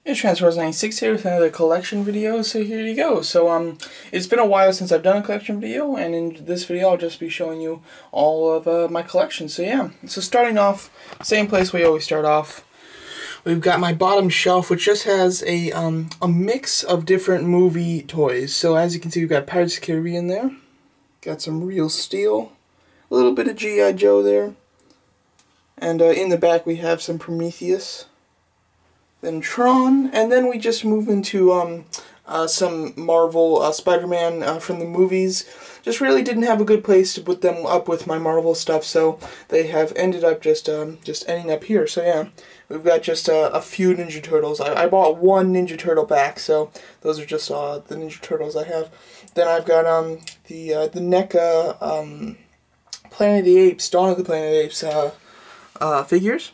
It's Transformers96 here with another collection video, so here you go. So, it's been a while since I've done a collection video, and in this video I'll just be showing you all of my collection. So yeah, so starting off, same place we always start off. We've got my bottom shelf, which just has a mix of different movie toys. So as you can see, we've got Pirates of the Caribbean there, got some Real Steel, a little bit of G.I. Joe there, and in the back we have some Prometheus. Then Tron, and then we just move into some Marvel Spider-Man from the movies. Just really didn't have a good place to put them up with my Marvel stuff, so they have ended up just ending up here. So yeah, we've got just a few Ninja Turtles. I bought one Ninja Turtle back, so those are just the Ninja Turtles I have. Then I've got the NECA Planet of the Apes, Dawn of the Planet of the Apes figures.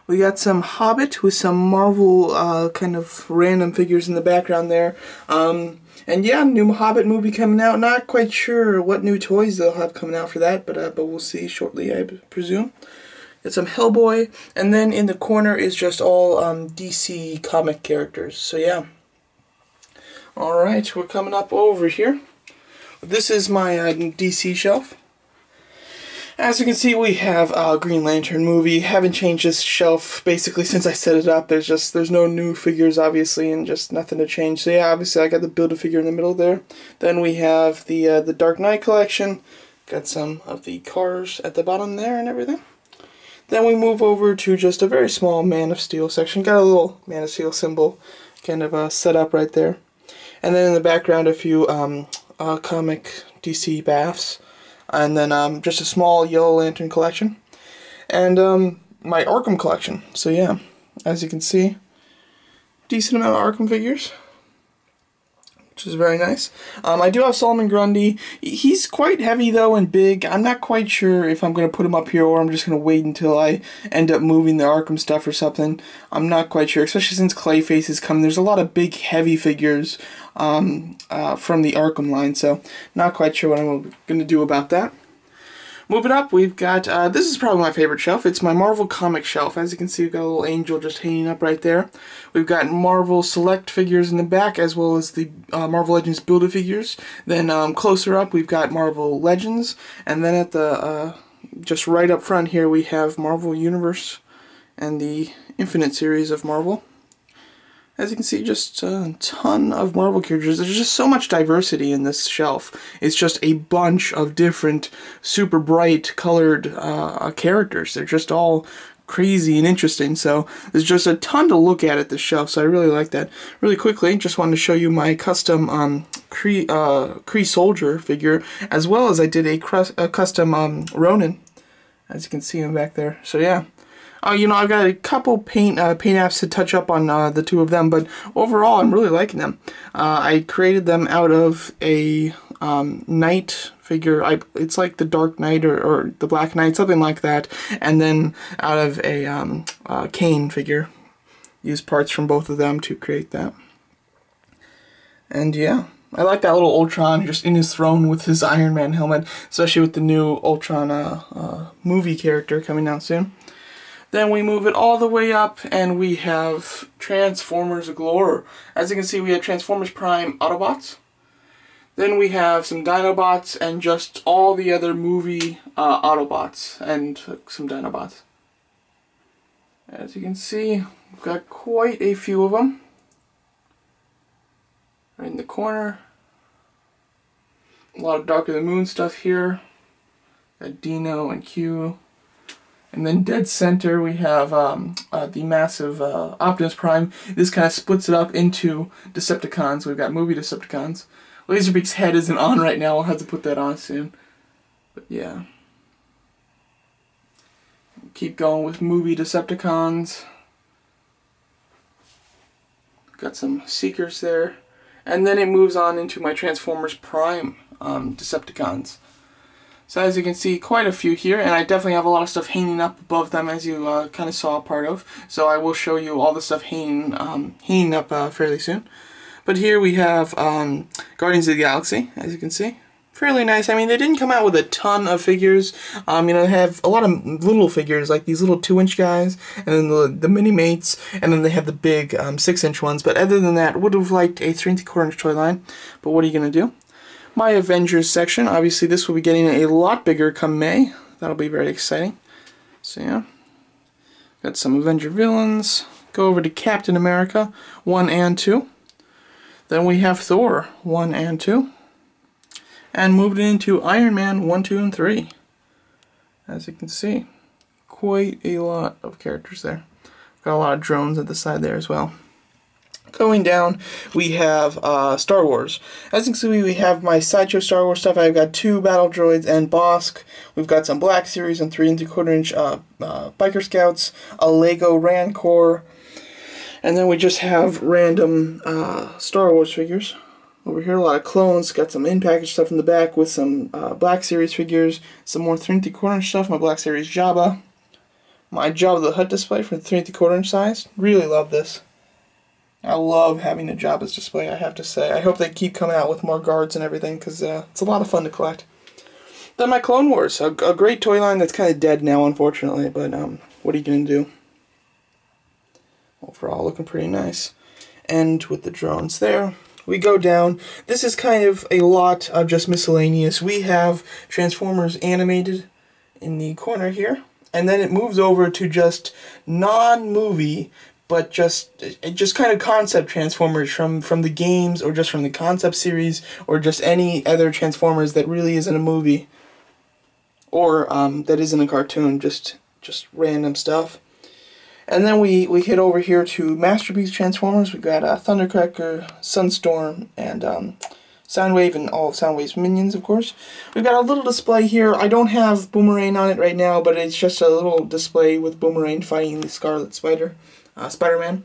We got some Hobbit with some Marvel kind of random figures in the background there. And yeah, new Hobbit movie coming out. Not quite sure what new toys they'll have coming out for that, but we'll see shortly, I presume. Got some Hellboy, and then in the corner is just all DC comic characters. So yeah. Alright, we're coming up over here. This is my DC shelf. As you can see, we have a Green Lantern movie. Haven't changed this shelf basically since I set it up. There's no new figures obviously, and just nothing to change. So yeah, obviously I got the Build-A-Figure in the middle there. Then we have the Dark Knight collection. Got some of the cars at the bottom there and everything. Then we move over to just a very small Man of Steel section. Got a little Man of Steel symbol kind of set up right there. And then in the background a few comic DC BAFs. And then just a small Yellow Lantern collection, and my Arkham collection. So yeah, as you can see, decent amount of Arkham figures, which is very nice. I do have Solomon Grundy. He's quite heavy though and big. I'm not quite sure if I'm going to put him up here or I'm just going to wait until I end up moving the Arkham stuff or something. I'm not quite sure, especially since Clayface is coming. There's a lot of big heavy figures from the Arkham line, so not quite sure what I'm going to do about that. Moving up, we've got, this is probably my favorite shelf. It's my Marvel comic shelf. As you can see, we've got a little angel just hanging up right there. We've got Marvel Select figures in the back, as well as the Marvel Legends Build-A-Figures. Then closer up, we've got Marvel Legends. And then at the, just right up front here, we have Marvel Universe and the Infinite series of Marvel. As you can see, just a ton of Marvel characters. There's just so much diversity in this shelf. It's just a bunch of different, super bright colored characters. They're just all crazy and interesting. So there's just a ton to look at this shelf. So I really like that. Really quickly, just wanted to show you my custom Kree Soldier figure, as well as I did a custom Ronin. As you can see him back there. So yeah. You know, I've got a couple paint apps to touch up on the two of them, but overall I'm really liking them. I created them out of a Knight figure. It's like the Dark Knight or the Black Knight, something like that, and then out of a Kane figure. Used parts from both of them to create that. And yeah, I like that little Ultron just in his throne with his Iron Man helmet, especially with the new Ultron movie character coming out soon. Then we move it all the way up, and we have Transformers galore. As you can see, we have Transformers Prime Autobots. Then we have some Dinobots, and just all the other movie Autobots, and some Dinobots. As you can see, we've got quite a few of them. Right in the corner. A lot of Dark of the Moon stuff here. Got Dino and Q. And then dead center we have the massive Optimus Prime. This kind of splits it up into Decepticons. We've got movie Decepticons. Laserbeak's head isn't on right now. I'll have to put that on soon. But yeah. Keep going with movie Decepticons. Got some Seekers there. And then it moves on into my Transformers Prime Decepticons. So as you can see, quite a few here, and I definitely have a lot of stuff hanging up above them, as you kind of saw a part of. So I will show you all the stuff hanging up fairly soon. But here we have Guardians of the Galaxy, as you can see. fairly nice. I mean, they didn't come out with a ton of figures. You know, they have a lot of little figures, like these little 2-inch guys, and then the mini mates, and then they have the big 6-inch ones. But other than that, would have liked a 3 3/4-inch toy line. But what are you gonna do? My Avengers section. Obviously, this will be getting a lot bigger come May. That'll be very exciting. So yeah, got some Avenger villains. Go over to Captain America 1 and 2. Then we have Thor 1 and 2. And moved into Iron Man 1, 2, and 3. As you can see, quite a lot of characters there. Got a lot of drones at the side there as well. Going down, we have Star Wars. As you can see, we have my Sideshow Star Wars stuff. I've got 2 Battle Droids and Bosk. We've got some Black Series and 3 3/4-inch Biker Scouts, a Lego Rancor, and then we just have random Star Wars figures. Over here, a lot of clones. Got some in-package stuff in the back with some Black Series figures. Some more 3 3/4-inch stuff. My Black Series Jabba. My Jabba the Hutt display for the 3 3/4-inch size. Really love this. I love having a Jabba's display, I have to say. I hope they keep coming out with more guards and everything, because it's a lot of fun to collect. Then my Clone Wars. A great toy line that's kind of dead now, unfortunately. But what are you going to do? Overall, looking pretty nice. And with the drones there. We go down. This is kind of a lot of just miscellaneous. We have Transformers animated in the corner here, and then it moves over to just non-movie, but just kind of concept Transformers from the games, or just from the concept series, or just any other Transformers that really isn't a movie, or that isn't a cartoon. Just random stuff. And then we hit over here to Masterpiece Transformers. We got Thundercracker, Sunstorm, and Soundwave, and all of Soundwave's minions, of course. We've got a little display here. I don't have Boomerang on it right now, but it's just a little display with Boomerang fighting the Scarlet Spider, Spider-Man.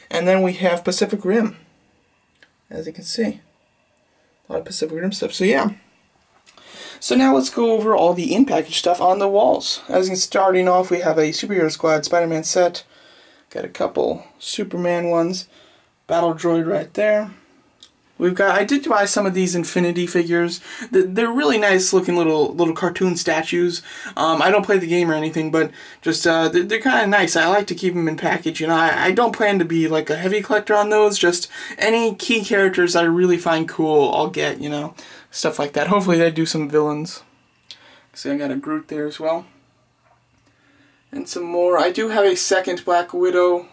And then we have Pacific Rim, as you can see. A lot of Pacific Rim stuff. So yeah. So now let's go over all the in-package stuff on the walls. As in, starting off, we have a Superhero Squad Spider-Man set. Got a couple Superman ones. Battle Droid right there. We've got, I did buy some of these Infinity figures. They're really nice looking little cartoon statues. I don't play the game or anything, but just they're kind of nice. I like to keep them in package. You know, I don't plan to be like a heavy collector on those. Just any key characters that I really find cool, I'll get. You know, stuff like that. Hopefully they do some villains. See, I got a Groot there as well, and some more. I do have a second Black Widow.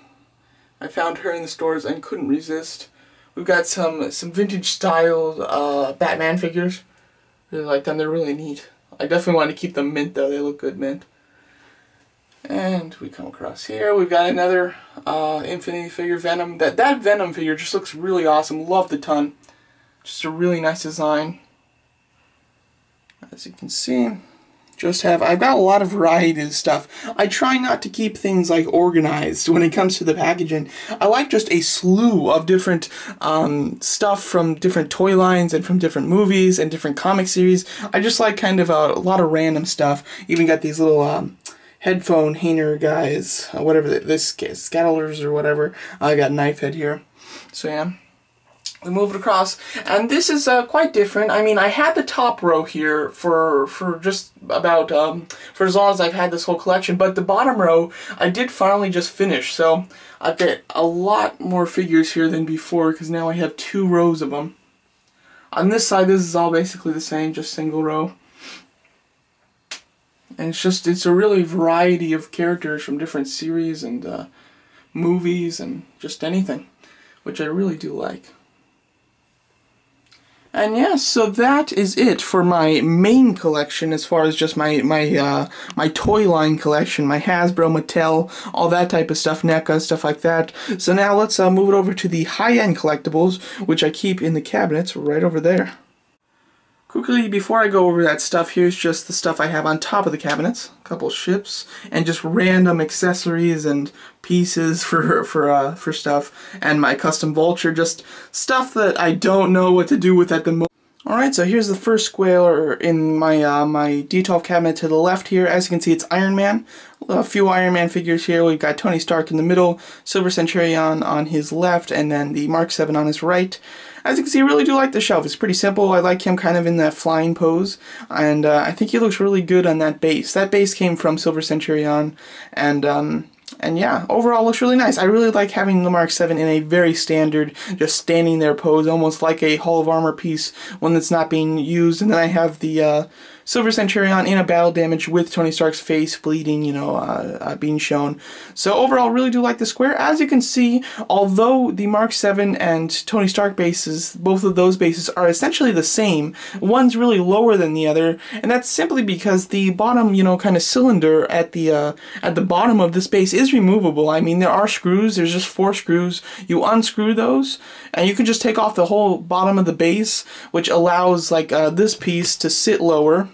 I found her in the stores and couldn't resist. We've got some vintage style Batman figures. Really like them. They're really neat. I definitely want to keep them mint though. They look good mint. And we come across here. We've got another Infinity figure, Venom. That Venom figure just looks really awesome. Loved a ton. Just a really nice design. As you can see, I've got a lot of variety of stuff. I try not to keep things like organized when it comes to the packaging. I like just a slew of different stuff from different toy lines and from different movies and different comic series. I just like kind of a lot of random stuff. Even got these little headphone hanger guys, whatever this scattlers or whatever. I got Knife Head here. So yeah. We move it across, and this is quite different. I mean, I had the top row here for just about for as long as I've had this whole collection, but the bottom row I did finally just finish, so I've got a lot more figures here than before, because now I have 2 rows of them. On this side, this is all basically the same, just single row. And it's a really variety of characters from different series and movies and just anything, which I really do like. And yeah, so that is it for my main collection, as far as just my toy line collection, my Hasbro, Mattel, all that type of stuff, NECA, stuff like that. So now let's move it over to the high-end collectibles, which I keep in the cabinets right over there. Quickly, before I go over that stuff, here's just the stuff I have on top of the cabinets. A couple ships, and just random accessories and pieces for stuff. And my custom vulture, just stuff that I don't know what to do with at the moment. Alright, so here's the first square in my D12 cabinet to the left here. As you can see, it's Iron Man. A few Iron Man figures here. We've got Tony Stark in the middle, Silver Centurion on his left, and then the Mark 7 on his right. As you can see, I really do like the shelf. It's pretty simple. I like him kind of in that flying pose, and I think he looks really good on that base. That base came from Silver Centurion, and yeah, overall looks really nice. I really like having the Mark 7 in a very standard, just standing there pose, almost like a Hall of Armor piece when it's not being used. And then I have the Silver Centurion in a battle damage with Tony Stark's face bleeding, being shown. So overall, really do like the square. As you can see, although the Mark 7 and Tony Stark bases, both of those bases are essentially the same, one's really lower than the other, and that's simply because the bottom, kind of cylinder at the bottom of this base is removable. I mean, there are screws. There's just 4 screws. You unscrew those, and you can just take off the whole bottom of the base, which allows this piece to sit lower,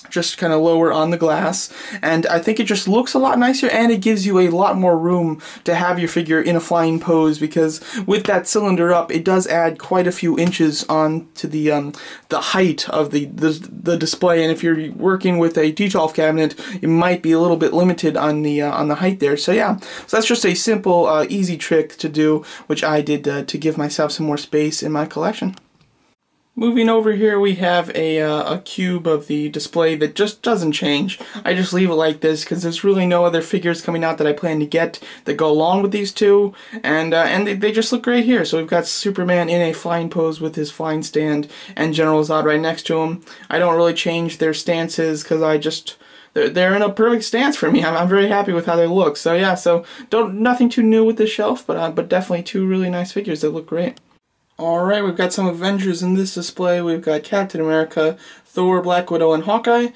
just kind of lower on the glass, and I think it just looks a lot nicer, and it gives you a lot more room to have your figure in a flying pose, because with that cylinder up, it does add quite a few inches on to the height of the display. And if you're working with a D12 cabinet, it might be a little bit limited on the height there. So yeah, so that's just a simple, easy trick to do, which I did to give myself some more space in my collection. Moving over here, we have a cube of the display that just doesn't change. I just leave it like this because there's really no other figures coming out that I plan to get that go along with these two, and they just look great here. So we've got Superman in a flying pose with his flying stand, and General Zod right next to him. I don't really change their stances because they're in a perfect stance for me. I'm very happy with how they look. So yeah, so nothing too new with this shelf, but definitely two really nice figures that look great. Alright, we've got some Avengers in this display. We've got Captain America, Thor, Black Widow, and Hawkeye.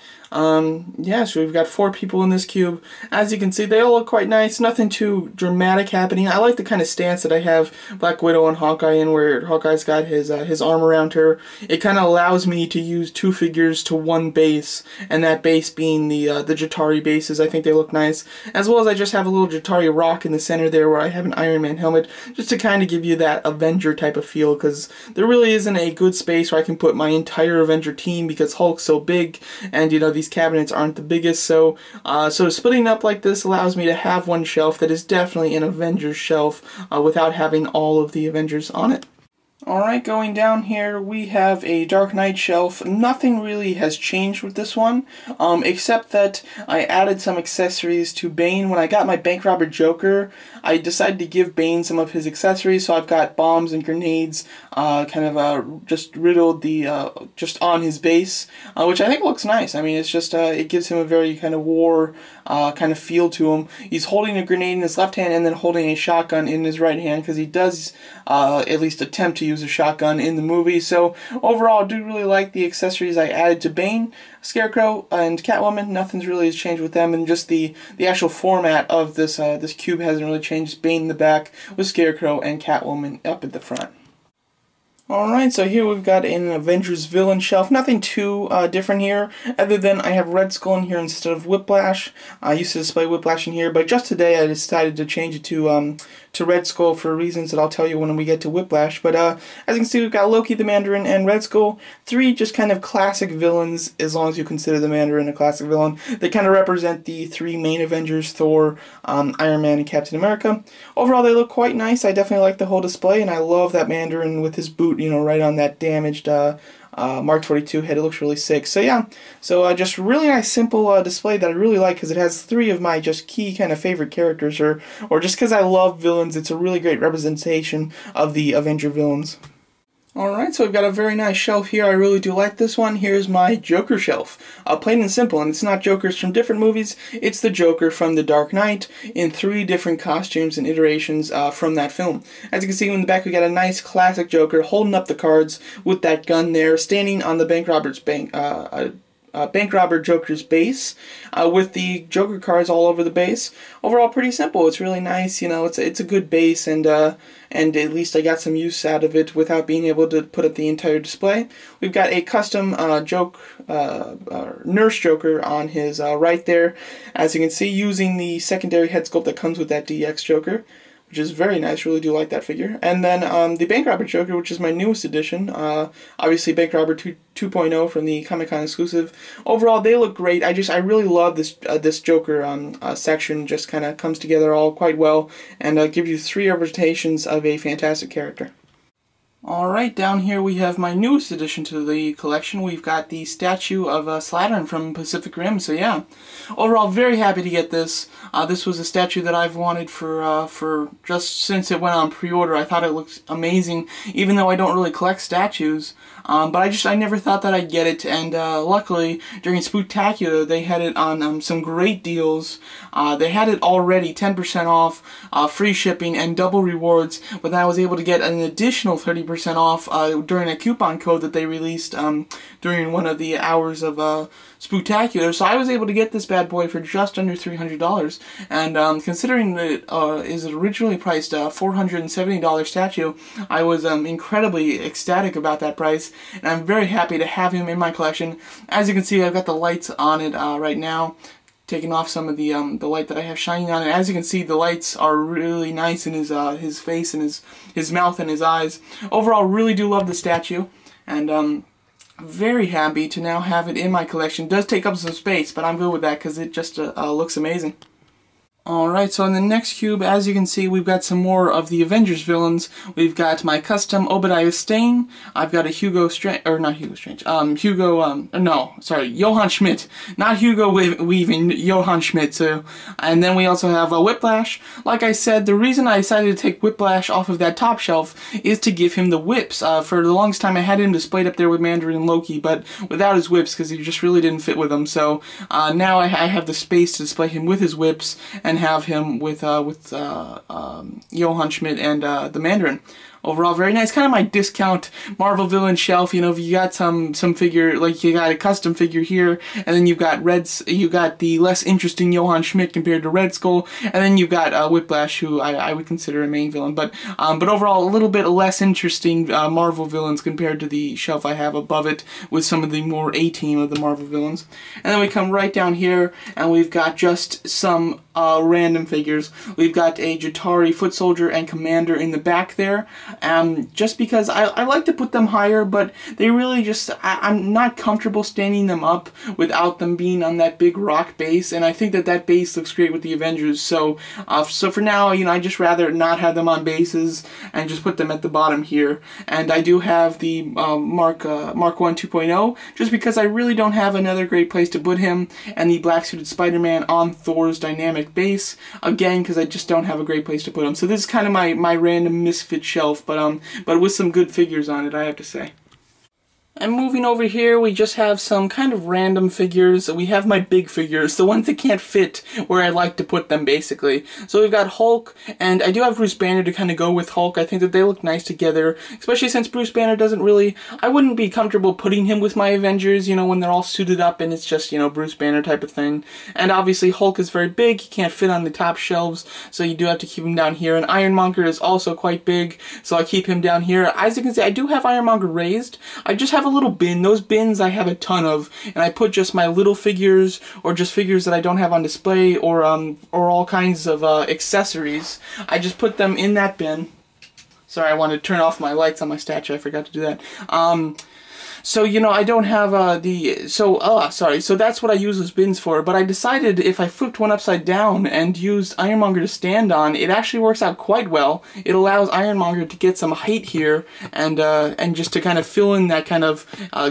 Yeah, so we've got 4 people in this cube. As you can see, they all look quite nice. Nothing too dramatic happening. I like the kind of stance that I have Black Widow and Hawkeye in, where Hawkeye's got his arm around her. It kind of allows me to use 2 figures to one base, and that base being the Jatari bases. I think they look nice. As well as I just have a little Jatari rock in the center there where I have an Iron Man helmet, just to kind of give you that Avenger type of feel, because there really isn't a good space where I can put my entire Avenger team because Hulk's so big, and these cabinets aren't the biggest, so splitting up like this allows me to have one shelf that is definitely an Avengers shelf without having all of the Avengers on it. Alright, going down here, we have a Dark Knight shelf. Nothing really has changed with this one, except that I added some accessories to Bane. When I got my bank robber Joker, I decided to give Bane some of his accessories, so I've got bombs and grenades just riddled just on his base, which I think looks nice. I mean, it's just, it gives him a very kind of war kind of feel to him. He's holding a grenade in his left hand and then holding a shotgun in his right hand, because he does at least attempt to use a shotgun in the movie. So overall, I do really like the accessories I added to Bane, Scarecrow, and Catwoman. Nothing's really changed with them, and just the actual format of this this cube hasn't really changed. Bane in the back with Scarecrow and Catwoman up at the front. Alright, so here we've got an Avengers villain shelf. Nothing too different here, other than I have Red Skull in here instead of Whiplash. I used to display Whiplash in here, but just today I decided to change it to Red Skull for reasons that I'll tell you when we get to Whiplash. But as you can see, we've got Loki the Mandarin and Red Skull. 3 just kind of classic villains, as long as you consider the Mandarin a classic villain. They kind of represent the 3 main Avengers, Thor, Iron Man, and Captain America. Overall, they look quite nice. I definitely like the whole display, and I love that Mandarin with his boot, right on that damaged Mark 42 head. It looks really sick. So yeah, so just really nice, simple display that I really like, because it has 3 of my just key kind of favorite characters, or just because I love villains, it's a really great representation of the Avenger villains. Alright, so we've got a very nice shelf here. I really do like this one. Here's my Joker shelf. Plain and simple, and it's not Jokers from different movies, it's the Joker from The Dark Knight in 3 different costumes and iterations from that film. As you can see in the back, we got a nice classic Joker holding up the cards with that gun there, standing on the bank robber Joker's base, with the Joker cards all over the base. Overall, pretty simple. It's really nice. It's a good base, and at least I got some use out of it without being able to put up the entire display. We've got a custom Nurse Joker on his right there, as you can see, using the secondary head sculpt that comes with that DX Joker, which is very nice. Really do like that figure. And then the Bank Robber Joker, which is my newest edition. Obviously Bank Robber 2.0 from the Comic-Con exclusive. Overall, they look great. I really love this this Joker section. Just kind of comes together all quite well, and gives you 3 representations of a fantastic character. Alright, down here we have my newest addition to the collection. We've got the statue of Slattern from Pacific Rim, so yeah. Overall, very happy to get this. This was a statue that I've wanted for just since it went on pre-order. I thought it looked amazing, even though I don't really collect statues. But I never thought that I'd get it, and luckily, during Spooktacular, they had it on some great deals. They had it already 10% off, free shipping, and double rewards, but then I was able to get an additional 30% off during a coupon code that they released during one of the hours of Spooktacular. So I was able to get this bad boy for just under $300, and considering that it is originally priced a $470 statue, I was incredibly ecstatic about that price, and I'm very happy to have him in my collection. As you can see, I've got the lights on it right now, taking off some of the light that I have shining on it. As you can see, the lights are really nice in his face and his mouth and his eyes. Overall, really do love the statue, and very happy to now have it in my collection. It does take up some space, but I'm good with that because it just looks amazing. Alright, so in the next cube, as you can see, we've got some more of the Avengers villains. We've got my custom Obadiah Stane. I've got a Johann Schmidt. Not Hugo Weaving, Johann Schmidt. So, and then we also have a Whiplash. Like I said, the reason I decided to take Whiplash off of that top shelf is to give him the whips. For the longest time, I had him displayed up there with Mandarin and Loki, but without his whips, because he just really didn't fit with them. So, now I have the space to display him with his whips, and have him with Johann Schmidt and the Mandarin. Overall, very nice. Kind of my discount Marvel villain shelf. You know, if you got some figure, like you got a custom figure here, and then you've got you got the less interesting Johann Schmidt compared to Red Skull, and then you've got Whiplash, who I would consider a main villain. But overall, a little bit less interesting Marvel villains compared to the shelf I have above it, with some of the more A-team of the Marvel villains. And then we come right down here, and we've got just some random figures. We've got a Jatari Foot Soldier and Commander in the back there. Just because I like to put them higher, but they really just, I'm not comfortable standing them up without them being on that big rock base, and I think that base looks great with the Avengers, so for now, you know, I just rather not have them on bases and just put them at the bottom here. And I do have the Mark 1 2.0, just because I really don't have another great place to put him, and the Black Suited Spider-Man on Thor's dynamic base, again, because I just don't have a great place to put him. So this is kind of my random misfit shelf, but with some good figures on it, I have to say. And moving over here, we just have some kind of random figures. We have my big figures, the ones that can't fit where I like to put them, basically. So we've got Hulk, and I do have Bruce Banner to kind of go with Hulk. I think that they look nice together, especially since Bruce Banner doesn't really, I wouldn't be comfortable putting him with my Avengers, you know, when they're all suited up and it's just, you know, Bruce Banner type of thing. And obviously Hulk is very big, he can't fit on the top shelves, so you do have to keep him down here. And Ironmonger is also quite big, so I keep him down here. As you can see, I do have Ironmonger raised. I just have a little bin. Those bins I have a ton of, and I put just my little figures, or just figures that I don't have on display, or all kinds of accessories. I just put them in that bin. Sorry, I wanted to turn off my lights on my statue. I forgot to do that. So, you know, I don't have so that's what I use those bins for, but I decided if I flipped one upside down and used Ironmonger to stand on, it actually works out quite well. It allows Ironmonger to get some height here, and just to kind of fill in that kind of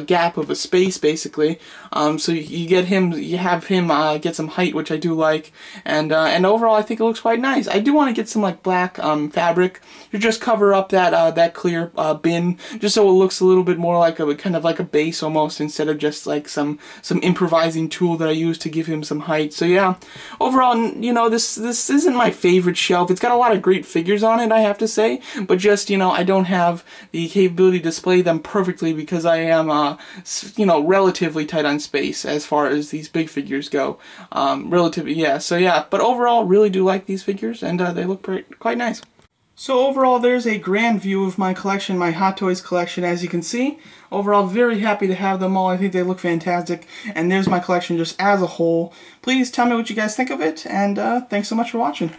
gap of a space, basically. So you have him get some height, which I do like, and overall I think it looks quite nice. I do want to get some like black fabric to just cover up that clear bin, just so it looks a little bit more like a kind of like a base almost, instead of just like some improvising tool that I use to give him some height. So yeah, overall, you know, this isn't my favorite shelf. It's got a lot of great figures on it, I have to say, but just, you know, I don't have the capability to display them perfectly because I am you know, relatively tight on space as far as these big figures go. Relatively, yeah. So yeah, but overall, really do like these figures, and they look quite nice. So overall, there's a grand view of my collection, my Hot Toys collection, as you can see. Overall, very happy to have them all. I think they look fantastic. And there's my collection just as a whole. Please tell me what you guys think of it, and thanks so much for watching.